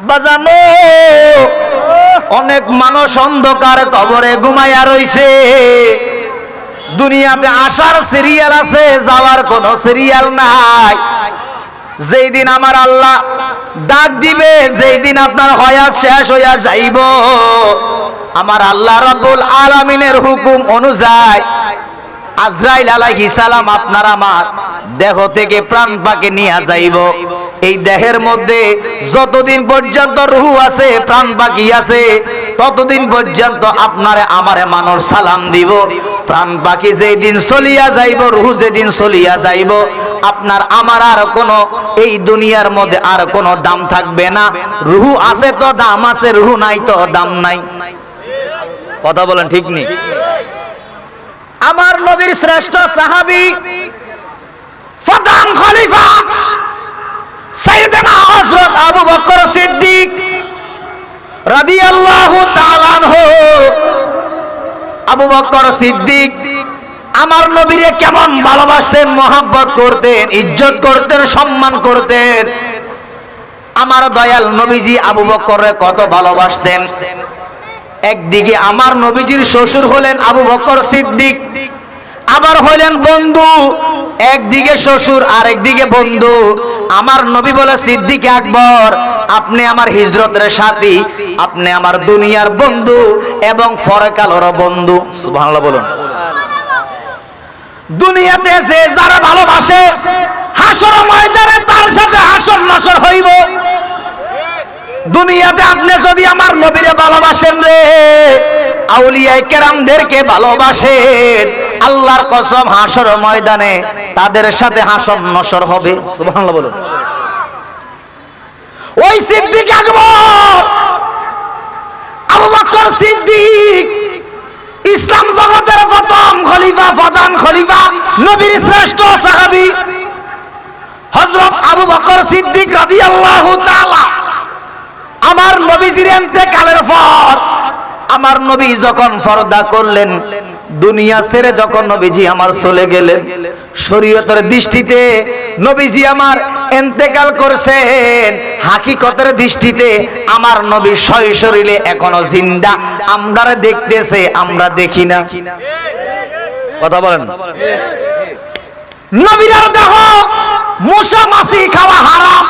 বাজানো অনেক মানুষ অন্ধকার কবরে ঘুমাইয়া রইছে। দুনিয়াতে আসার সিরিয়াল আছে, যাওয়ার কোনো সিরিয়াল নাই। যেই দিন আমার আল্লাহ ডাক দিবে, যেই দিন আপনার হায়াত শেষ হইয়া যাইব, আমার আল্লাহ রাব্বুল আলামিনের হুকুম অনুযায়ী আজরাইল আলাইহিস সালাম আপনার আমার দেহ থেকে প্রাণ পাকে নিয়ে যাইব। এই দেহের মধ্যে যতদিন পর্যন্ত রূহ আছে, প্রাণ বাকি আছে, ততদিন পর্যন্ত আপনারে আমারে মানুষ সালাম দিব। প্রাণ বাকি যেই দিন চলিয়া যাইব, রূহ যেদিন চলিয়া যাইব, আপনার আমার আর কোনো এই দুনিয়ার মধ্যে আর কোনো দাম থাকবে না। রূহ আছে তো দাম আছে, রূহ নাই তো দাম নাই। কথা বলেন ঠিক নেই? আমার নবীর শ্রেষ্ঠ সাহাবী প্রধান খলিফা সাইয়েদনা হযরত আবু বকর সিদ্দিক রাদিয়াল্লাহু তাআলা আনহু। আবু বকর সিদ্দিক আমার নবীরে কেমন ভালোবাসতেন, মহব্বত করতেন, ইজ্জত করতেন, সম্মান করতেন। আমার দয়াল নবীজি আবু বকরকে কত ভালোবাসতেন। একদিকে আমার নবীজির শ্বশুর হলেন আবু বকর সিদ্দিক, আবার হলেন বন্ধু। একদিকে শ্বশুর আর একদিকে বন্ধু। আমার নবী বলে, সিদ্দিক আকবর, আপনি আমার হিজরতের সাথী, আপনি আমার দুনিয়ার বন্ধু এবং পরকালের বন্ধু। সুবহানাল্লাহ বলুন। দুনিয়াতে যে যারা ভালোবাসে, হাসর ময়দানে তার সাথে হাসর নাসর হইব। দুনিয়াতে আপনি যদি আমার নবীরে ভালোবাসেন রে, আউলিয়ায়ে কেরামদেরকে ভালোবাসেন, আল্লাহর কসম হাসর ময়দানে তাদের সাথে হাসর নসর হবে। সুবহানাল্লাহ বলুন। ওই সিদ্দিক আকবর আবু বকর সিদ্দিক ইসলাম জগতের প্রথম খলিফা, প্রধান খলিফা, নবীর শ্রেষ্ঠ সাহাবী হযরত আবু বকর সিদ্দিক রাদিয়াল্লাহু তাআলা। আমার নবীজির ইন্তেকালের পর আমার নবী যখন পর্দা করলেন, দুনিয়া ছেড়ে যখন নবীজি আমার চলে গেলেন, শরীয়তের দৃষ্টিতে নবীজি আমার ইন্তেকাল করছেন, হাকিকতের দৃষ্টিতে আমার নবী শরীরে এখনো জিন্দা। আমরারে দেখতেছে, আমরা দেখি না। কথা বলেন। নবীর দেহ মশা মাছি খাওয়া হারাম।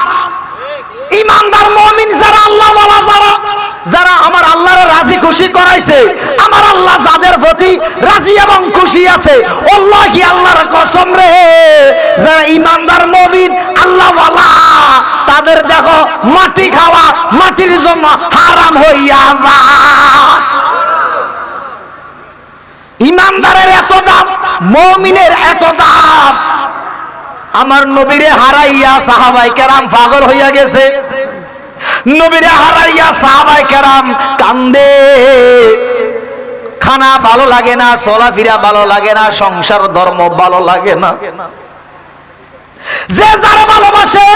ইমানদার মুমিন যারা, আল্লাহ ওয়ালা যারা, যারা আমার আল্লাহর রাজি খুশি করাইছে, আমার আল্লাহ যাদের প্রতি রাজি এবং খুশি আছে, আল্লাহি আল্লাহর কসম রে, যারা ইমানদার মুমিন আল্লাহ ওয়ালা, তাদের দেখো মাটি খাওয়া মাটির জন্য হারাম হইয়া যায়। ইমানদারের এত দাম, মুমিনের এত দাম। আমার নবীরে হারাইয়া সাহাবায়ে কেরাম পাগল হইয়া গেছে। নবীরে হারাইয়া সাহাবায়ে কেরাম কান্দে। খানা ভালো লাগে না, চলাফেরা ভালো লাগে না, সংসার ধর্ম ভালো লাগে না। যে যারা ভালোবাসে,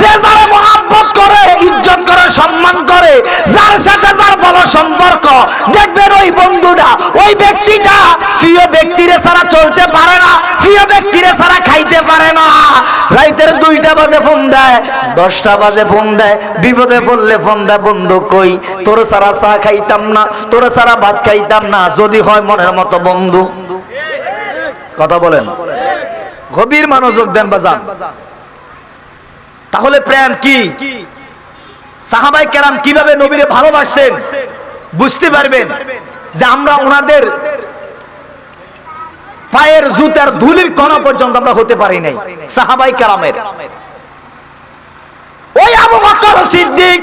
যে যারা মহব্বত করে, ইজ্জত করে, সম্মান করে, যার সাথে যার ভালো সম্পর্ক, দেখবেন ওই বন্ধুটা, ওই ব্যক্তিটা প্রিয় ব্যক্তিরে ছাড়া চলতে পারে না, প্রিয় ব্যক্তিরে ছাড়া খাইতে পারে না। রাইতের 2টা বাজে ফোন দেয়, 10টা বাজে ফোন দেয়, বিপদে পড়লে ফোন দেয়, বন্ধু কই, তোর ছাড়া চা খাইতাম না, তোর ছাড়া ভাত খাইতাম না, যদি হয় মনের মতো বন্ধু। কথা বলেন। গভীর মনোযোগ দেন বাজান। তাহলে প্রেম কি? সাহাবায়ে কেরাম কিভাবে নবীরে ভালোবাসেন বুঝতে পারবেন যে আমরা ওনাদের পায়ের জুতার ধুলির কণা পর্যন্ত আমরা হতে পারি নাই। সাহাবায়ে কেরামের ওই আবু বকর সিদ্দিক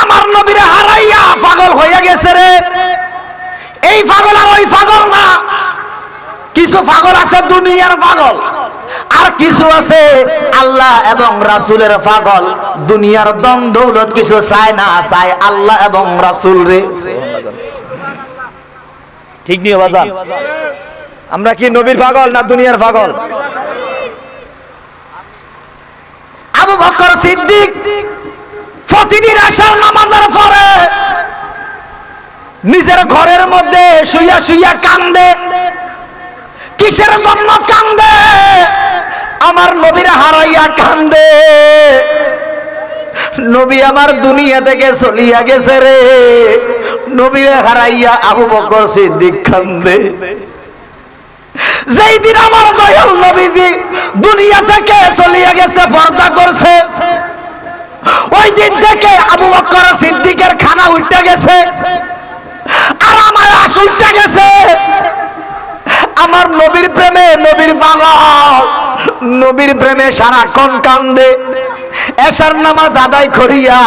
আমার নবীরে হারাইয়া পাগল হইয়া গেছে রে। এই পাগল আর ওই পাগল না। কিছু পাগল আছে দুনিয়ার পাগল, আর কিছু আছে আল্লাহ এবং রাসূলের পাগল। দুনিয়ার দম দৌলত কিছু চায় না, চায় আল্লাহ এবং রাসূল রে। ঠিক নিও বাজান। আমরা কি নবীর পাগল না দুনিয়ার পাগল? আবু বকর সিদ্দিক প্রতিদিন আশার নামাজের পরে নিজের ঘরের মধ্যে শুইয়া শুইয়া কান্দে। কিসের জন্য কান্দে? আমার নবীর হারাইয়া কান্দে। নবী আমার দুনিয়া থেকে চলিয়া গেছে রে। নবীরে হারাইয়া আবু বকর সিদ্দিক কান্দে। যেই দিন আমার দয়াল নবীজি দুনিয়া থেকে চলিয়া গেছে, পর্দা করছে, ওই দিন থেকে আবু বকর সিদ্দিকের খানা উল্টে গেছে, আর আমার আশ উল্টে গেছে। আমার নবীর প্রেমে, নবীর পাগল, নবীর প্রেমে সারাক্ষণ কান্দে। এশার নামাজ আদায় করিয়া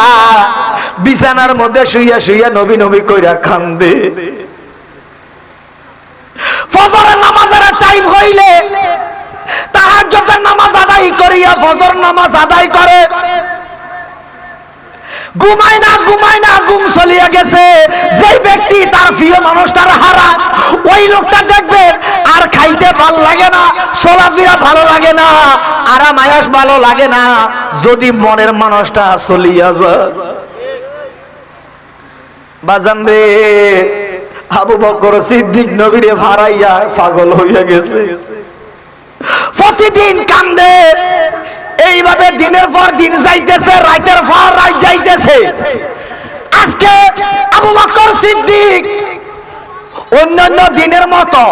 বিছানার মধ্যে শুইয়া শুইয়া নবী নবী কইরা কান্দে। ফজরের নামাজের টাইম হইলে তাহাজ্জুদের নামাজ আদায় করিয়া ফজর নামাজ আদায় করে। ঘুমায় না ঘুমায় না, ঘুম চলিয়া গেছে। যেই ব্যক্তি তার প্রিয় মানুষটার হারা, ওই লোকটা দেখবে আর খাইতে ভালো লাগে না, চলাফেরা ভালো লাগে না, আরাম আয়াস ভালো লাগে না, যদি মনের মানুষটা চলিয়া যায়। বাজান রে, আবু বকর সিদ্দিক নবীরে হারাইয়া পাগল হইয়া গেছে। প্রতিদিন কান্দে। এইভাবে দিনের পর দিন যাইতেছে, রাতের পর রাত যাইতেছে। আজকে আবু বকর সিদ্দিক অন্যান্য দিনের মতো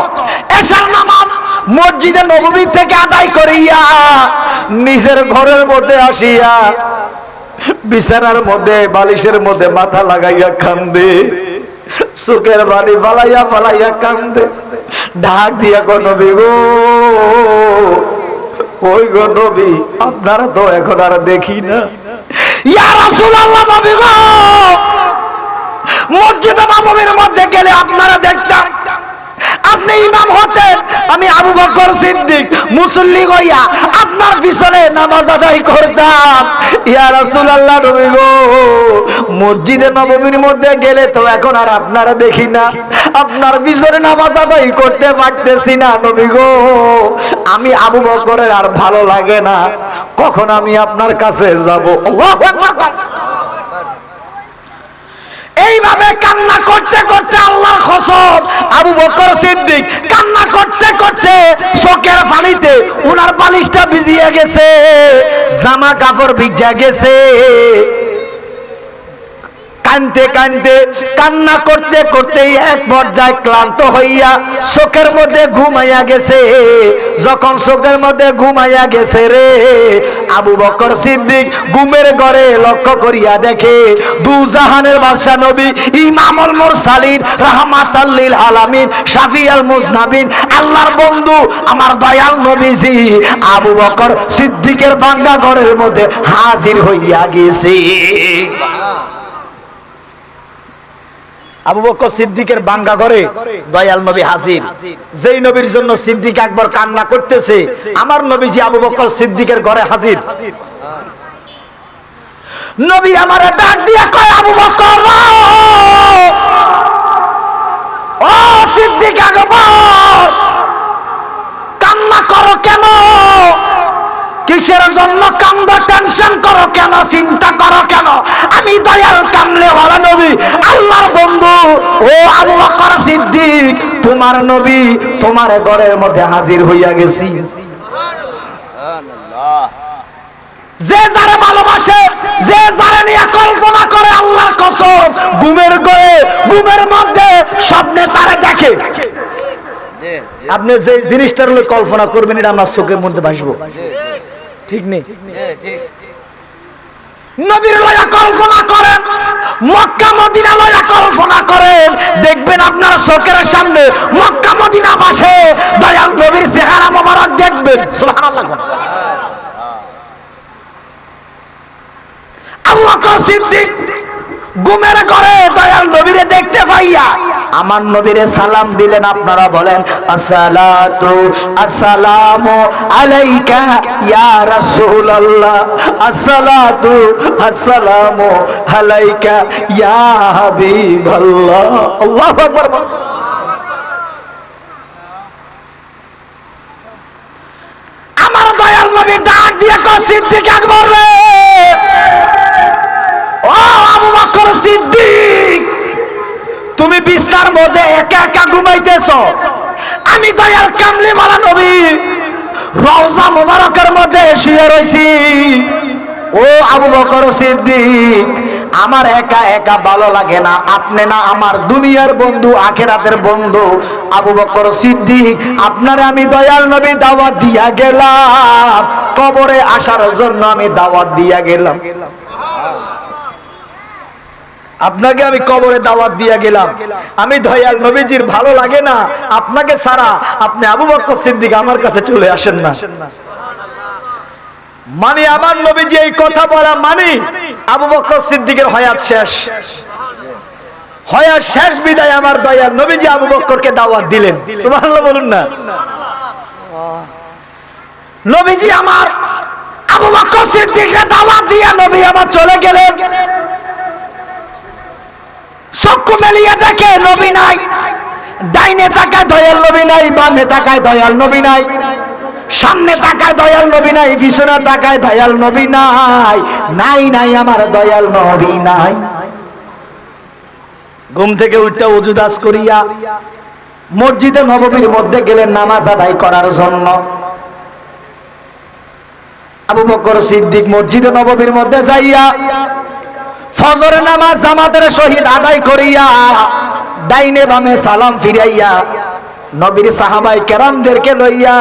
এশার নামাজ মসজিদে নববী থেকে আদায় করিয়া নিজের ঘরের মধ্যে আসিয়া বিছানার মধ্যে বালিশের মধ্যে মাথা লাগাইয়া কান্দে। চোখের বাড়ি ফালাইয়া ফালাইয়া কান্দে। ডাক দিয়া গো নবী গো, ওই গো নবী, আপনারা তো এখন আর দেখি না। ইয়া রাসূলুল্লাহ, নবী গো, মসজিদে নববীর মধ্যে গেলে আপনারা দেখতাম, আপনি ইমাম হতেন, আমি আবু বকর সিদ্দিক মুসল্লি হইয়া আপনার পিছনে নামাজ আদায় করতাম। ইয়া রাসূলুল্লাহ, নবী গো, মসজিদে নববীর মধ্যে গেলে তো এখন আর আপনারা দেখি না, আপনার পিছনে নামাজ আদায় করতে পারতেছি না। নবী গো, আমি আবু বকরের আর ভালো লাগে না, কখন আমি আপনার কাছে যাব। আল্লাহু আকবার। এইভাবে কান্না করতে করতে, আল্লাহর কসম, আবু বকর সিদ্দিক কান্না করতে করতে চোখের পানিতে উনার বালিশটা ভিজিয়ে গেছে, জামা কাপড় ভিজা গেছে। কানতে কানতে, কান্না করতে করতে এক পর্যায়ে ক্লান্ত হইয়া চোখের মধ্যে ঘুমাইয়া গেছে। যখন চোখের মধ্যে ঘুমাইয়া গেছে রে, আবু বকর সিদ্দিক ঘুমের ঘরে লক্ষ্য করিয়া দেখে দুজাহানের বাদশা নবী, ইমামুল মুরসালিন, রাহমাতাল লিল আলামিন, শাফিউল মুজনাবিন, আল্লাহর বন্ধু আমার দয়াল নবীজি আবু বকর সিদ্দিকের ভাঙা ঘরের মধ্যে হাজির হইয়া গেছে। আবু বকর সিদ্দিকের ভাঙা ঘরে দয়াল নবী হাজির। যেই নবীর জন্য সিদ্দিক আকবর কান্না করতেছে, আমার নবীজি আবু বকর সিদ্দিকের ঘরে হাজির। নবী আমারে ডাক দিয়া কয়, আবু বকর, ও সিদ্দিক আকবর, কান্না করো কেন? কিসের জন্য কান্দো? টেনশন করো কেন? চিন্তা করো কেন? আমি দয়াল কামলে ওয়ালা নবী, আল্লাহর বন্ধু, ও আবু বকর সিদ্দিক, তোমার নবী তোমার ঘরের মধ্যে হাজির হইয়া গেছি। যে যারে ভালোবাসে, যে যারে নিয়ে কল্পনা করে, আল্লাহর কসম, ঘুমের ঘরে, ঘুমের মধ্যে স্বপ্নে তারে দেখে। আপনি যে জিনিসটার লই কল্পনা করবেন, এটা আমার চোখের মধ্যে ভাসবো, ঠিক নেই? নবীর লয়া কল্পনা করেন, মক্কা মদিনা লয়া কল্পনা করেন, দেখবেন আপনার চোখের সামনে মক্কা মদিনা ভাসে, দয়াল নবীর চেহারা মোবারক দেখবেন। সুবহানাল্লাহ। আবু বকর সিদ্দিক ঘুমের ঘরে দয়াল নবীরে দেখতে পাইয়া আমার নবীরে সালাম দিলেন। আপনারা বলেন, আসসালাতু আসসালামু আলাইকা ইয়া রাসূলুল্লাহ, আসসালাতু আসসালামু আলাইকা ইয়া হাবিবাল্লাহ। আল্লাহু আকবার। আমার দয়াল নবী ডাক দিয়ে কয়, সিদ্দিক আকবর রে, ও আবু বকর সিদ্দিক, তুমি বিছনার মধ্যে একা একা ঘুমাইতেছ, আমি দয়াল কামলি ওয়ালা নবী রওজা মুবারকের মধ্যে শুয়ে রইছি, ও আবু বকর সিদ্দিক, আমার একা একা ভালো লাগে না, আপনি না আমার দুনিয়ার বন্ধু আখিরাতের বন্ধু। আবু বকর সিদ্দিক, আপনারে আমি দয়াল নবী দাওয়াত দিয়া গেলাম, কবরে আসার জন্য আমি দাওয়াত দিয়া গেলাম। আপনাকে আমি কবরে দাওয়াত দিয়া গেলাম, আমি দয়াল নবীজির ভালো লাগে না আপনাকে ছাড়া, আপনি আবু বকর সিদ্দিক আমার কাছে চলে আসেন না। মানে আমার নবীজি এই কথা বলা মানে আবু বকর সিদ্দিকের হায়াত শেষ, হায়াত শেষ বিদায় আমার দয়াল নবীজি আবু বকরকে দাওয়াত দিলেন। সুবহানাল্লাহ বলুন না। নবীজি আমার আবু বকর সিদ্দিককে দাওয়াত দিয়া নবী আমার চলে গেলেন। চক্ষু মেলিয়ে দেখে নবী নাই, ডাইনে তাকায় দয়াল নবী নাই, বামে তাকায় দয়াল নবী নাই, সামনে তাকায় দয়াল নবী নাই, পিছনে তাকায় দয়াল নবী নাই, নাই নাই আমার দয়াল নবী নাই। ঘুম থেকে উঠতে ওযু দাস করিয়া মসজিদে নববীর মধ্যে গেলেন নামাজ আদায় করার জন্য। আবু বকর সিদ্দিক মসজিদে নববীর মধ্যে যাইয়া ফজর নামাজ জামাতের সহিত আদায় করিয়া ডাইনে বামে সালাম ফিরাইয়া নবীর সাহাবাই কেরামদেরকে লইয়া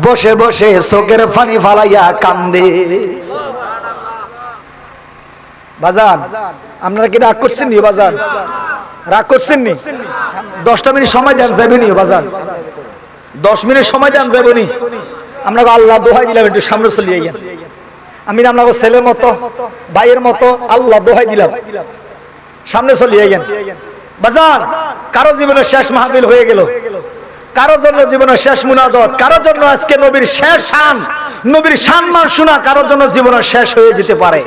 বসে বসে চোখের পানি ফালাইয়া কান্দে। বাজান, আপনারা কি রাগ করছেন নি? বাজান, রাগ করছেন নি? 10টা মিনিট সময় দেন যাবেনি বাজান, 10 মিনিট সময় দেন যাবেনি। আমরা আল্লাহ দোহাই দিলাম একটু সামনে চলিয়ে গেন। আমি আপনাকে ছেলের মতো ভাইয়ের মতো আল্লাহ দোহাই দিলাম, সামনে চলিয়ে গেন। বাজান, কারো জীবনের শেষ মাহফিল হয়ে গেল, কারো জন্য জীবনের শেষ মুনাজাত, কারো জন্য আজকে নবীর শেষ শান, নবীর সম্মান শোনা কারোর জন্য জীবনের শেষ হয়ে যেতে পারে।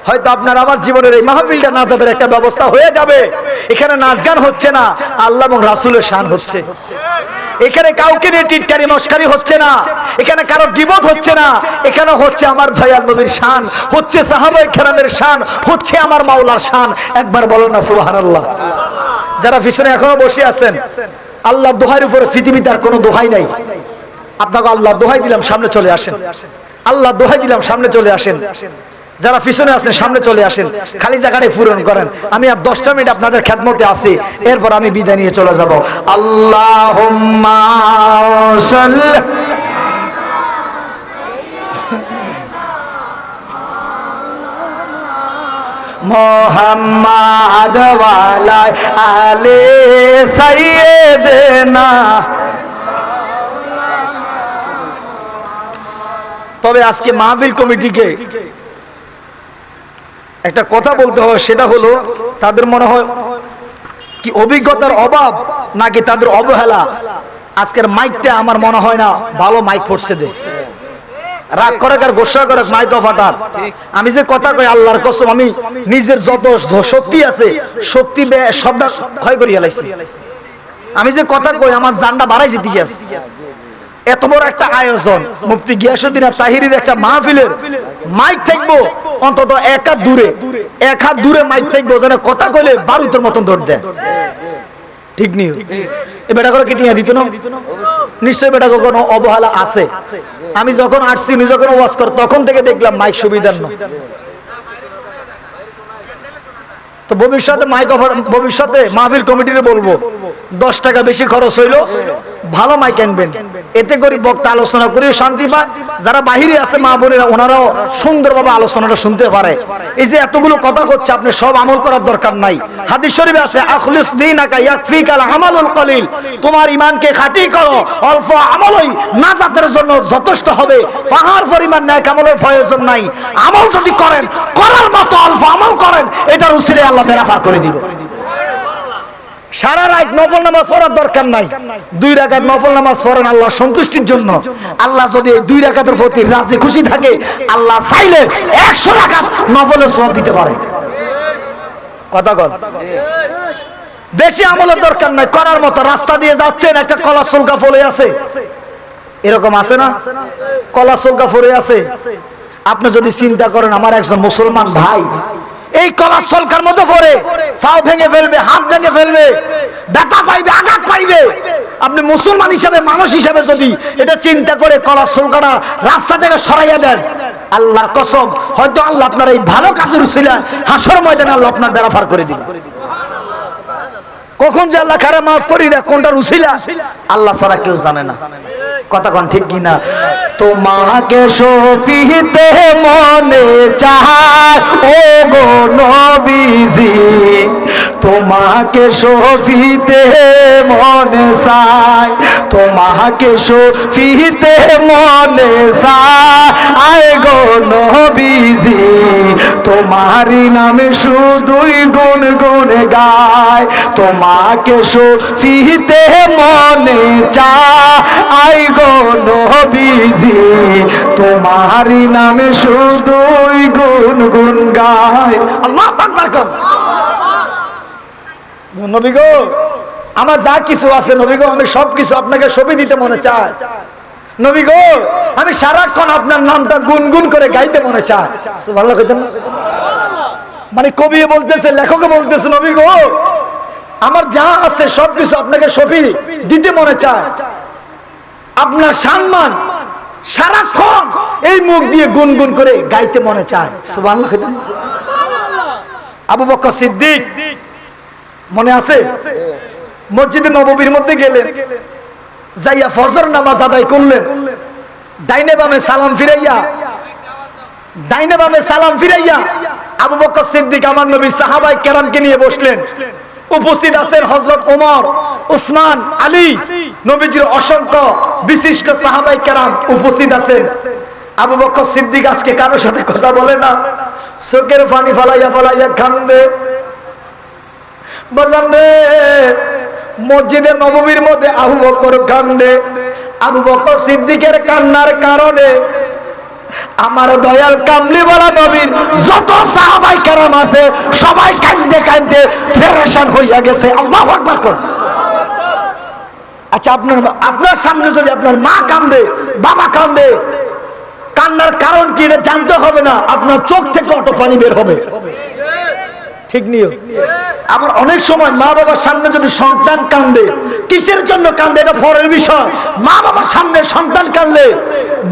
হয়তো আপনার আমার জীবনের এই মাহফিলটা নাজাতের একটা ব্যবস্থা হয়ে যাবে। এখানে নাচ গান হচ্ছে না, আল্লাহ এবং রাসূলের শান হচ্ছে। এখানে কাউকে নিয়ে টিটকারি মস্কারি হচ্ছে না, এখানে কারো গীবত হচ্ছে না, এখানে হচ্ছে আমার দয়াল নবীর শান, হচ্ছে সাহাবায়ে কেরামের শান, হচ্ছে আমার মাওলার শান। একবার বলো না সুবহানাল্লাহ। যারা পিছনে এখনো বসে আছেন, আল্লাহ দোহাইয়ের উপরে পৃথিবীতে আর কোনো দোহাই নাই। আপনাকে আল্লাহ দোহাই দিলাম, সামনে চলে আসেন। আল্লাহ দোহাই দিলাম, সামনে চলে আসেন। যারা পিছনে আছেন সামনে চলে আসেন, খালি জায়গাটাই পূরণ করেন। আমি আর 10টা মিনিট আপনাদের খেদমতে আছি, এরপর আমি বিদায় নিয়ে চলে যাব। আল্লাহুম্মা সাল্লি মুহাম্মাদ ওয়ালা আলি সাইয়্যিদিনা। তবে আজকে মাহফিল কমিটিকে একটা কথা বলতে হয়, সেটা হলো তাদের মনে হয় কি অভিজ্ঞতার অভাব নাকি তাদের অবহেলা। আজকের মাইকটা আমার মনে হয় না ভালো মাইক পড়ছে দে, রাগ করে আর গোসা করে মাইক ফাটার। আমি যে কথা কই আল্লাহর কসম, আমি নিজের যত শক্তি আছে শক্তি সবটা ক্ষয় করিয়া লাইছি। আমি যে কথা কই আমার জানটা বাড়াই যেতে গেছে। এত বড় একটা আয়োজন, মুফতি গিয়াসউদ্দিন তাহিরির একটা মাহফিলের মাইক থাকবো অন্তত এক হাত দূরে মাইক থাকবো, যেন কথা কইলে বারুদের মতন দৌড় দেয়। ঠিক নেই? এ বেটা করে কেটে দিত না নিশ্চয়ই, বেটা কোনো অবহেলা আছে। আমি যখন আসছি, উনি যখন ওয়াজ কর, তখন থেকে দেখলাম মাইক সুবিধার না। তো ভবিষ্যতে মাহফিল কমিটিরে বলবো 10 টাকা বেশি খরচ হইলো, ভালো মাইক আনবেন, এতে করে বক্তা আলোচনা করে শান্তি পায়। যারা বাহিরে আছে মা বোনেরা, ওনারাও সুন্দরভাবে আলোচনাটা শুনতে পারে। এই যে এতগুলো কথা হচ্ছে, আপনি সব আমল করার দরকার নাই। হাদিস শরীফে আছে আখলিস দীনাকা ইয়াকফিকাল আমালুল কলিল, তোমার ঈমানকে খাঁটি করো, অল্প আমলই নাজাতের জন্য যথেষ্ট হবে। পাহাড় পরিমাণ নেক আমলের প্রয়োজন নাই। আমল যদি করেন, করার মতো অল্প আমল করেন, এটার উসিলায় আল্লাহ বেরাফার করে দিবে। সারা রাত নফল নামাজ পড়ার দরকার নাই, 2 রাকাত নফল নামাজ পড়েন আল্লাহ সন্তুষ্টির জন্য। আল্লাহ যদি 2 রাকাতের প্রতি রাজি খুশি থাকে, আল্লাহ চাইলে 100 রাকাত নফলের সওয়াব দিতে পারে। কথা বল, বেশি আমলের দরকার নাই, করার মতো। রাস্তা দিয়ে যাচ্ছেন, একটা কলা সুলকা ফলে আছে, এরকম আছে না? কলা সুলকা ফলে আছে। আপনি যদি চিন্তা করেন আমার একজন মুসলমান ভাই এই কলা সলকার মধ্যে পড়ে পাও ভেঙে ফেলবে, হাত ভেঙে ফেলবে, ব্যথা পাইবে, আঘাত পাইবে, আপনি মুসলমান হিসাবে, মানুষ হিসাবে যদি এটা চিন্তা করে কলা সলকাটা রাস্তা থেকে সরাইয়া দেন, আল্লাহর কসম, হয়তো আল্লাহ আপনার এই ভালো কাজের উসিলা হাসর ময়দানে আল্লাহ আপনার বেড়া পার করে দিবেন। কখন যে আল্লাহ কারে মাফ করি দেয়, কোনটার উসিলা আল্লাহ ছাড়া কেউ জানে না। কথা কোন ঠিক কিনা? তোমাকে শফিতে মনে চায় ও গো নবীজি, তোমাকে শফিতে মনে চায়, তোমাকে শফিতে মনে চায় গো নবীজি, তোমারই নামে শুধুই গুন গুন গায়, তোমাকে শফিতে মনে চায় গো নবীজি, তোমারই নামে শুধুই গুন গুন গায়। আল্লাহু আকবার কর। নবী গো, আমার যা কিছু আছে নবী গো, আমি সবকিছু আপনাকে ছবি দিতে মনে চায়। নবী গো, আমি সারাক্ষণ আপনার নামটা গুনগুন করে গাইতে মনে চায়। সুবহানাল্লাহ কইতেন না? মানে কবি বলতেছে, লেখক বলতেছে, নবী গো আমার যা আছে সবকিছু আপনাকে ছবি দিতে মনে চায়। আপনার সম্মান সারাক্ষণ এই মুখ দিয়ে গুনগুন করে গাইতে মনে চায়। সুবহানাল্লাহ কইতেন না? আবু বকর সিদ্দিক মনে আছে, মসজিদে নববীর মধ্যে গেলেন, যাইয়া ফজর নামাজ আদায় করলেন, ডাইনে বামে সালাম ফিরাইয়া, ডাইনে বামে সালাম ফিরাইয়া আবু বকর সিদ্দিক আমার নবীর সাহাবায়ে কেরামকে নিয়ে বসলেন। উপস্থিত আছেন হযরত ওমর, উসমান, আলী, নবীজির অসংখ্য বিশিষ্ট সাহাবায়ে কেরাম উপস্থিত আছেন। আবু বকর সিদ্দিক আজকে কারোর সাথে কথা বলে না, চোখের পানি ফালাইয়া ফালাইয়া কান্দে। বাজারে মসজিদে নববীর মধ্যে আবু বকর কান্দে। আবু বকর সিদ্দিকের কান্নার কারণে আমার দয়াল কামলিওয়ালা নবীর যত সাহাবায়ে কেরাম আছে সবাই কাঁদতে কাঁদতে পেরেশান হইয়া গেছে। আল্লাহু আকবার কর। আচ্ছা, আপনার সামনে যদি আপনার মা কান্দে, বাবা কান্দে, কান্নার কারণ কি এটা জানতে হবে না, আপনার চোখ থেকে অটো পানি বের হবে। ঠিক নিও। আবার অনেক সময় মা বাবার সামনে যদি সন্তান কান্দে, কিসের জন্য কান্দে এটা পরের বিষয়, মা বাবার সামনে সন্তান কান্দলে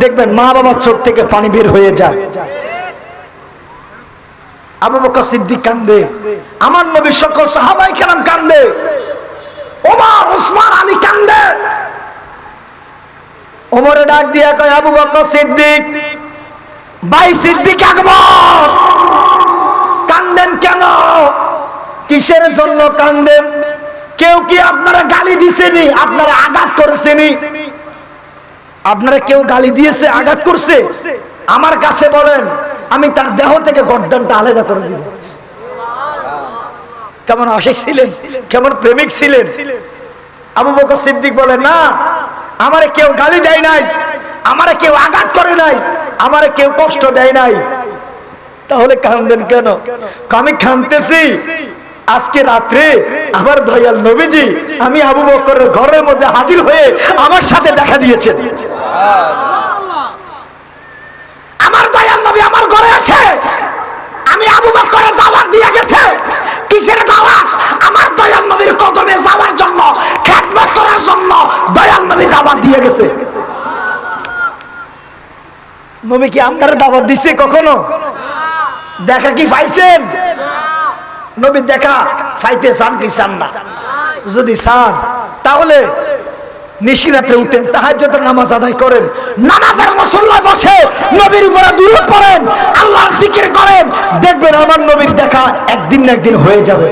দেখবেন মা বাবার চোখ থেকে পানি বের হয়ে যায়। আবু বকর সিদ্দিক কান্দে, আমার নবীর সকল সাহাবায়ে কেরাম কান্দে, ওমর, উসমান, আলী কান্দে। ওমরে ডাক দিয়া কয়, আবু বকর সিদ্দিক, ভাই সিদ্দিক আকবর, কান্দেন কেন? কিসের জন্য কান্দেন? কেউ কি আপনারা গালি দিছেনি? আপনারা আঘাত করেছেনি? আপনারা কেউ গালি দিয়েছে, আঘাত করছে? আমার কাছে বলেন, আমি তার দেহ থেকে গর্দানটা আলাদা করে দিব। কেমন আশিক ছিলেন, কেমন প্রেমিক ছিলেন। আবু বকর সিদ্দিক বলে, না, আমারে কেউ গালি দেয় নাই, আমারে কেউ আঘাত করে নাই, আমারে কেউ কষ্ট দেয় নাই, তাহলে কান্দেন কেন? আমি কাঁদতেছি আজকে রাত্রে আমার দয়াল নবীজি আমি আবু বকরের ঘরের মধ্যে হাজির হয়ে আমার সাথে দেখা দিয়েছেন। আমার দয়াল নবী আমার ঘরে আসে, আমি আবু বকরের দাওয়াত দিয়ে গেছে। কিসের দাওয়াত? আমার দয়াল নবীর কদমে যাওয়ার জন্য, খেদমত করার জন্য দয়াল নবী দাওয়াত দিয়ে গেছে। নবী কি আপনারা দাওয়াত দিছে কখনো? দেখা কি পাইছেন? নবী দেখা পাইতে চান কি চান না? যদি চান তাহলে নিশিরাতে উঠেন, তাহাজ্জুদের নামাজ আদায় করেন, নামাজের মুসল্লায় বসে নবীর উপরে দুরূদ পড়েন, আল্লাহর জিকির করেন, দেখবেন আমার নবীর দেখা একদিন না একদিন হয়ে যাবে।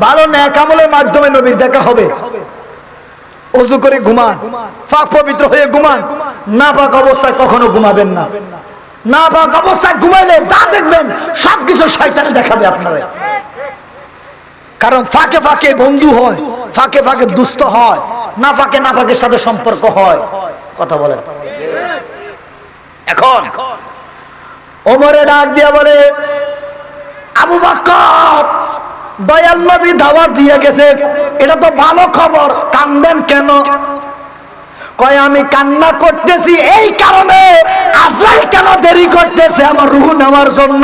ভালো নেক আমলের মাধ্যমে নবীর দেখা হবে। ওযু করে ঘুমান, পাক পবিত্র হয়ে ঘুমান, না পাক অবস্থায় কখনো ঘুমাবেন না। না পাক অবস্থায় ঘুমাইলে যা দেখবেন সবকিছু শয়তানে দেখাবে আপনারা। কারণ ফাঁকে ফাঁকে বন্ধু হয়, ফাঁকে ফাঁকে দুষ্ট হয়, না ফাঁকে না ফাঁকের সাথে সম্পর্ক হয়। কথা বলেন। এখন ওমরে ডাক দিয়া বলে, আবু বকর, দয়াল নবী দাওয়াত দিয়ে গেছে, এটা তো ভালো খবর, কান্দেন কেন? কয়, আমি কান্না করতেছি এই কারণে, আজরাইল কেন দেরি করতেছে আমার রূহ নেওয়ার জন্য?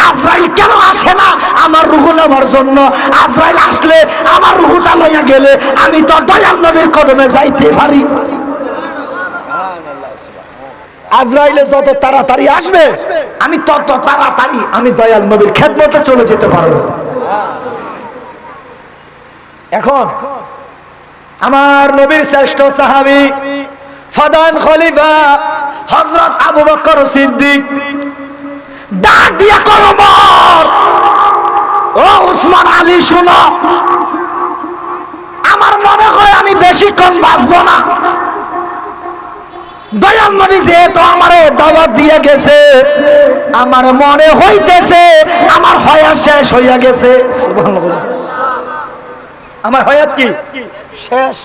আজরাইল কেন আসে না আমার রূহ নেওয়ার জন্য? আজরাইল আসলে আমার রূহটা লইয়া গেলে আমি তো দয়াল নবীর কদমে যাইতে পারি। আজরাইলে যত তাড়াতাড়ি আসবে আমি তত তাড়াতাড়ি আমি দয়াল নবীর খেদমতে চলে যেতে পারবো। এখন আমার নবীর শ্রেষ্ঠ সাহাবী ফাদান খলিফা হযরত আবু বকর সিদ্দিক ডাক দিয়া কয়, ওমর ও উসমান আলী শুনো, আমার মনে হয় আমি বেশিক্ষণ বাঁচবো না। দয়াল নবী যেহেতু আমারে দাওয়াত দিয়ে গেছে, আমার মনে হইতেছে আমার হায়াত শেষ হইয়া গেছে। সুবহানাল্লাহ, আমার হায়াত কি শেষ।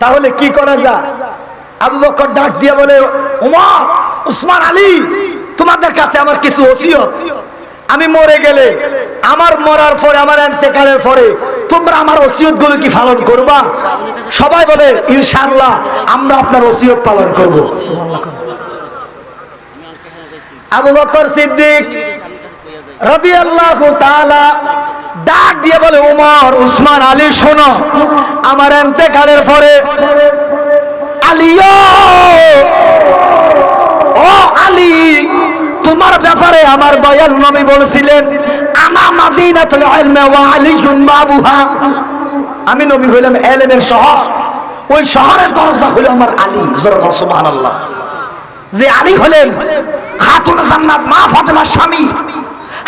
তাহলে কি করা যায়? আবু বকর ডাক দিয়ে বলে, ওমর, উসমান আলী, তোমাদের কাছে আমার কিছু ওসিয়ত। আমি মরে গেলে, আমার মরার পরে, আমার ইন্তেকালের পরে তোমরা আমার ওসিয়ত গুলো কি পালন করবা? সবাই বলে ইনশাআল্লাহ আমরা আপনার ওসিয়ত পালন করব। আবু বকর সিদ্দিক রাদিয়াল্লাহু তাআলা ডাক দিয়ে বলে, ওমর, উসমান আলী শোনো, আমার ইন্তেকালের পরে আলীও, ও আলী, তোমার ব্যাপারে আমার দয়াল নবী বলেছিলেন, আনা মাদিনাতুল ইলমি ওয়া আলিয়ুন বাবুহা, আমি নবী হইলাম ইলমের শহর, ওই শহরের দরজা হলো আমার আলী। জোরে বল সুবহানাল্লাহ। যে আলী হলেন খাতুন জান্নাত মা ফাতেমার স্বামী,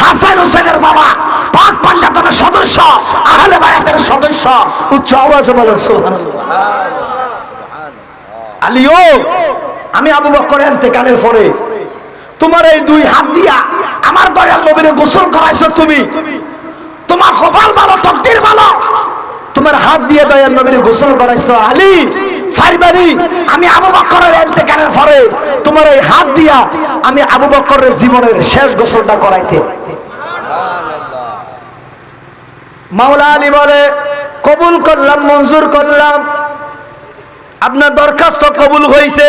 হাসান হোসেনের বাবা, পাক পাঞ্জাতনের সদস্য, আহলে বায়াতের সদস্য। উচ্চ আওয়াজে বলেন সুবহানাল্লাহ। আলীও, আমি আবু বকর ইন্তেকালের পরে তোমার এই দুই হাত দিয়া আমার দয়াল নবীরে গোসল করাইছো তুমি, তোমার কপাল ভালো, তকদির ভালো, তোমার হাত দিয়ে দয়াল নবীরে গোসল করাইছো। আলী ফারবারি, আমি আবু বকরের ইন্তেকালের পরে তোমার এই হাত দিয়া আমি আবু বকরের জীবনের শেষ গোসলটা করাইতে। মাওলা আলী বলে, কবুল করলাম, মঞ্জুর করলাম, আপনার দরখাস্ত কবুল হইছে।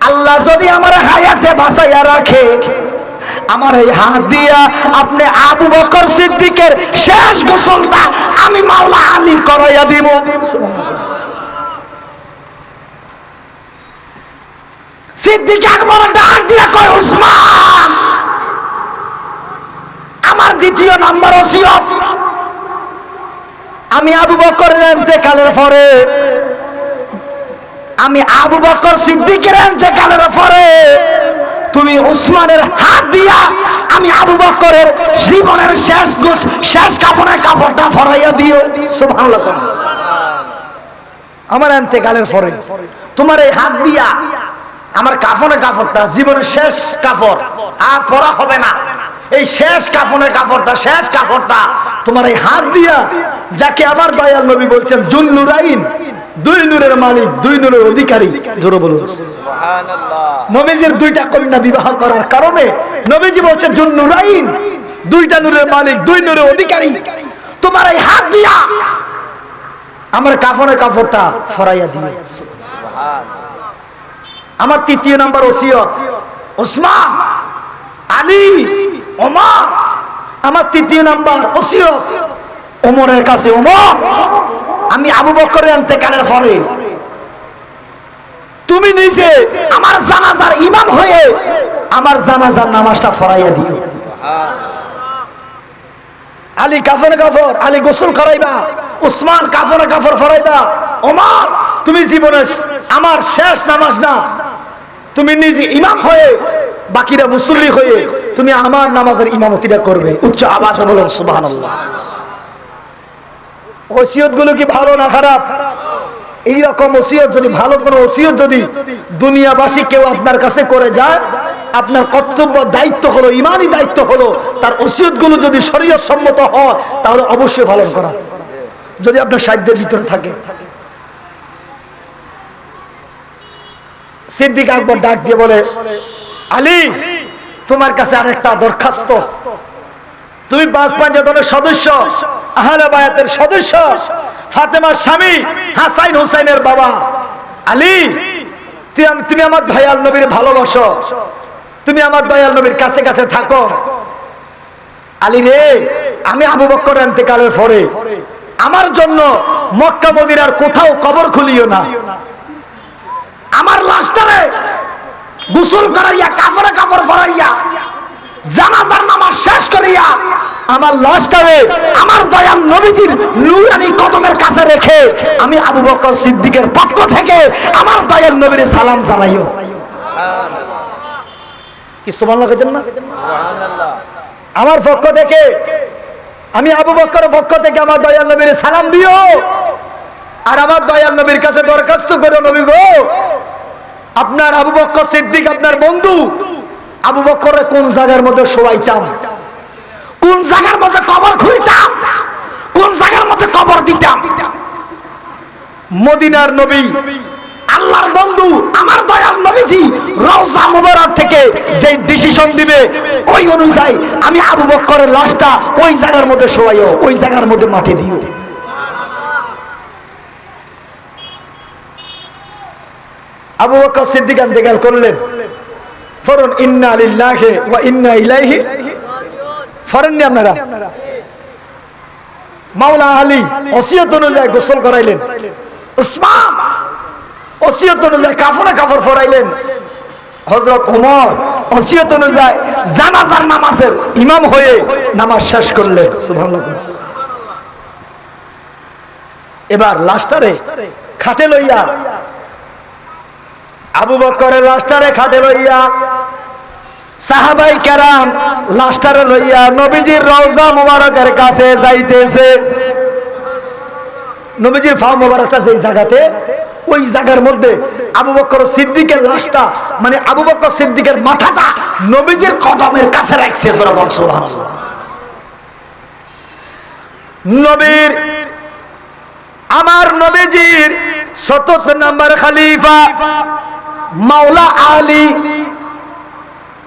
আল্লাহ যদি আমার হায়াতে বাঁচাইয়া রাখে, আমার এই হাত দিয়া আপনি আবু বকর সিদ্দিকের শেষ গোসলটা আমি মাওলা আলী করাইয়া দিব। সিদ্দিক আকবর ডাক দিয়া কয়, উসমান, আমার দ্বিতীয় নাম্বার ওসিয়ত, আমি আবু বকরের ইন্তেকালের পরে, আমি আবু বকর সিদ্দিকের ইন্তেকালের পরে তুমি উসমানের হাত দিয়া আমি আবু বকরের জীবনের শেষ কাপড়ের কাপড়টা ফরাইয়া দিও। সুবহানাল্লাহ। আমার ইন্তেকালের পরে তোমার এই হাত দিয়া আমার কাফনের কাপড়টা, জীবনের শেষ কাপড়, আর পরা হবে না, এই শেষ কাফনের কাপড়টা, শেষ কাপড়টা তোমার এই হাত দিয়া, যাকে আমার দয়াল নবী বলছেন জুন নুরাইন, দুই নূরের মালিক, দুই নূরের অধিকারী। জোরে বলুন সুবহানাল্লাহ। নবীজির দুইটা কন্যা বিবাহ করার কারণে নবীজি বলছেন জুন নুরাইন, দুইটা নূরের মালিক, দুই নূরের অধিকারী, তোমার এই হাত দিয়া আমার কাফনের কাপড়টা ফরাইয়া দিও। সুবহানাল্লাহ। আমার তৃতীয় নাম্বার ওসিয়ত, উসমান, আলী, ওমর, আমার তৃতীয় নাম্বার ওসিয়ত ওমরের কাছে, ওমর, আমি আবু বকরের ইন্তেকালের পরে তুমি নিজে আমার জানাজার ইমাম হয়ে আমার জানাজার নামাজটা ফরাইয়া দিও। আলী কাফনে কাফর, আলী গোসল করাইবা, উসমান কাফনে কাফর ফরাইবা, ওমর তুমি জীবনে আমার শেষ নামাজ না, তুমি নিজে ইমাম হয়ে বাকিরা মুসল্লি হয়ে তুমি আমার নামাজের ইমামতিটা করবে। উচ্চ আওয়াজে বলুন সুবহানাল্লাহ। ওসিয়ত গুলো কি ভালো না খারাপ? এইরকম ওসিয়ত যদি, ভালো কোনো ওসিয়ত যদি দুনিয়াবাসী কেউ আপনার কাছে করে যায়, আপনার কর্তব্য, দায়িত্ব হলো, ইমানি দায়িত্ব হলো তার ওসিয়ত গুলো যদি শরীয়ত সম্মত হয় তাহলে অবশ্যই পালন করা, যদি আপনার সাধ্যের ভিতরে থাকে। সিদ্দিক আকবর ডাক দিয়ে বলে, আলী, তোমার কাছে আরেকটা দরখাস্ত, তুমি পাক পাঞ্জাতনের সদস্য, আহলে বায়াতের সদস্য, ফাতেমার স্বামী, হাসান হোসেনের বাবা। আলী, তুমি আমার দয়াল নবীর ভালোবাসো, তুমি আমার দয়াল নবীর কাছে কাছে থাকো। আলী রে, আমি আবু বকর ইন্তেকালের পরে আমার জন্য মক্কা মদিনার কোথাও কবর খুলিও না, আমার লাশটারে গোসল করাইয়া কাপড়ে কাপড় পরাইয়া জানাজার নামাজ শেষ করিয়া আমার লাশটারে আমার দয়াল নবীজির নূরানী কদমের কাছে রেখে আমি আবু বকর সিদ্দিকের পক্ষ থেকে আমার দয়াল নবীর সালাম জানাইও। কি সুবহানাল্লাহ কইতেন না? আমার পক্ষ থেকে আমি আবু বকরের পক্ষ থেকে আমার দয়াল নবীর সালাম দিও। আর আমার দয়াল নবীর কাছে দরখাস্ত করো, নবী গো, আপনার আবু বকর সিদ্দিক আপনার বন্ধু, আবু বকরের কোন জায়গার মধ্যে শোয়াইতাম, কোন জায়গার মধ্যে কবর খুলতাম, কোন জায়গার মধ্যে কবর দিতাম। মদিনার নবী আল্লাহর বন্ধু আমার দয়াল নবীজি রওজা মুবারক থেকে যে ডিসিশন দিবে ওই অনুযায়ী আমি আবু বকরের লাশটা ওই জায়গার মধ্যে শোয়াইও, ওই জায়গার মধ্যে মাটি দিও। আবু বকর সিদ্দিক ইন্তেকাল করলেন, ফরন ইন্না লিল্লাহি ওয়া ইন্না ইলাইহি ফরননি আপনারা। মাওলা আলী ওসিয়ত অনুযায়ী গোসল করাইলেন, উসমান ওসিয়ত অনুযায়ী কাফনে কাফড় পরাইলেন, হযরত ওমর ওসিয়ত অনুযায়ী জানাজার নামাজের ইমাম হয়ে নামাজ শেষ করলেন। সুবহানাল্লাহ। এবার লাশটারে খাটে লইয়া আবু বকরের লাশটারে খাটে লইয়া সাহাবাই কেরাম লাশটারে লইয়া নবীজির রওজা মুবারকের কাছে যাইতেছে। নবীজির ফা মুবারকটা যেই জায়গাতে, ওই জায়গার মধ্যে আবু বকর সিদ্দিকের লাশটা, মানে আবু বকর সিদ্দিকের মাথাটা নবীজির কদমের কাছে রাখছে। সুবহানাল্লাহ। নবীর আমার নবীজির ৭৭ নম্বর খলিফা মাওলা আলী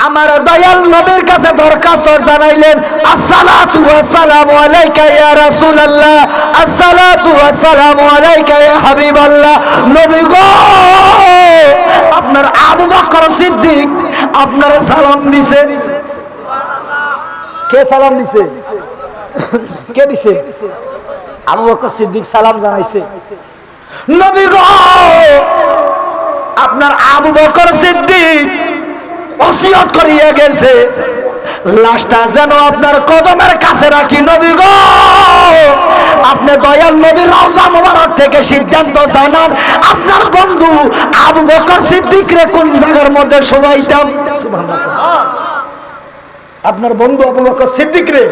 আমার দয়াল নবীর কাছে দরখাস্ত জানাইলেন, আসসালাতু ওয়াসসালামু আলাইকা ইয়া রাসূলুল্লাহ, আসসালাতু ওয়াসসালামু আলাইকা ইয়া হাবিবাল্লাহ। নবী গো, আপনার আবু বকর সিদ্দিক আপনার সালাম দিছে। কে সালাম দিছে? কে দিছে? আবু বকর সিদ্দিক সালাম জানাইছে। নবী গো, আপনার আবু বকর সিদ্দিক ওসিয়ত করিয়া গেছে লাশটা যেন আপনার কদমের কাছে রাখি। নবী গো, আপনি দয়াল নবীর রওজা মুবারক থেকে সিদ্ধান্ত জানান আপনার বন্ধু আবু বকর সিদ্দিকরে কোন জায়গার মধ্যে শোয়াইতাম। সুবহানাল্লাহ। আপনার বন্ধু আবু বকর সিদ্দিকরে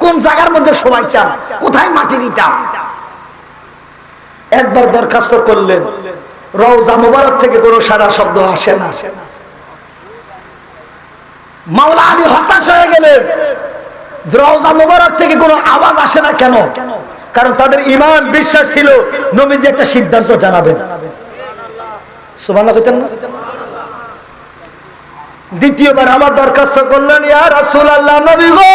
কোন জায়গার মধ্যে শোয়াইতাম, কোথায় মাটি দিতাম। একবার দরখাস্ত করলেন, রওজা মুবারক থেকে কোনো সারা শব্দ আসে না। মাওলা আলী হতাশ হয়ে গেলেন, রওজা মুবারক থেকে কোনো আওয়াজ আসে না কেন? কারণ তাদের ঈমান বিশ্বাস ছিল নবীজি একটা সিদ্ধান্ত জানাবেন। সুবহানাল্লাহ কইতেন না? দ্বিতীয়বার আবার দরখাস্ত করলেন, ইয়া রাসূলুল্লাহ, নবী গো,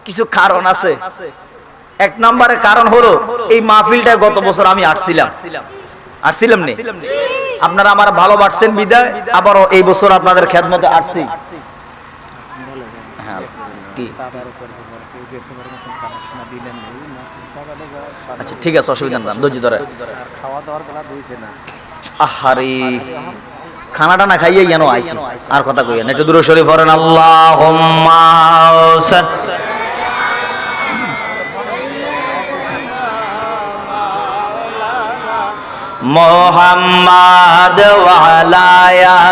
কিছু কারণ আছে। এক নম্বরে কারণ হলো এই মাহফিলটা গত বছর আমি আসছিলাম নি, আপনারা আমার ভালোবাসছেন বিদায় আবারও এই বছর আপনাদের খেদমতে আসছি। আচ্ছা ঠিক আছে, অসুবিধা না, ধৈর্য ধরে। আহারে খানাটা না খাইয়ে কেন আইছি, আর কথা কইয়েন, একটু দূরে শরীফ পড়েন, আল্লাহুম্মা মোহাম্মদ ওয়া আলা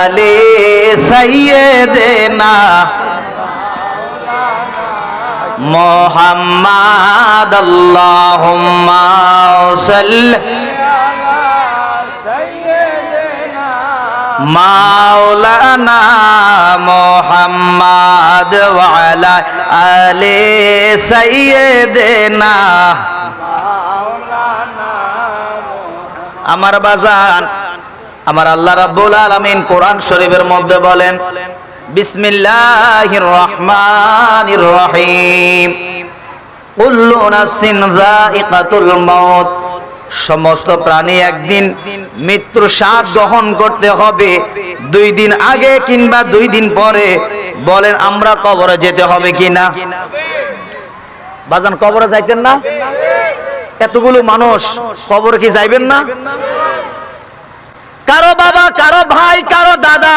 আলি সাইয়্যিদিনা মোহাম্মদ, আল্লাহুম্মা সাল্লি আলা সাইয়্যিদিনা মাওলানা মোহাম্মদ ওয়া আলা আলি সাইয়্যিদিনা। আমার বাজান, আমার আল্লাহ রাব্বুল আলামিন কোরআন শরীফের মধ্যে বলেন, বিসমিল্লাহির রহমানির রহিম, কুল্লু নাফসিন যায়িকাতুল মাউত, সমস্ত প্রাণী একদিন মৃত্যুর স্বাদ গ্রহণ করতে হবে। 2 দিন আগে কিংবা 2 দিন পরে। বলেন আমরা কবরে যেতে হবে কিনা? বাজান কবরে যাইতেন না? এতগুলো মানুষ কবরে কি যাইবেন না? কারো বাবা, কারো ভাই, কারো দাদা,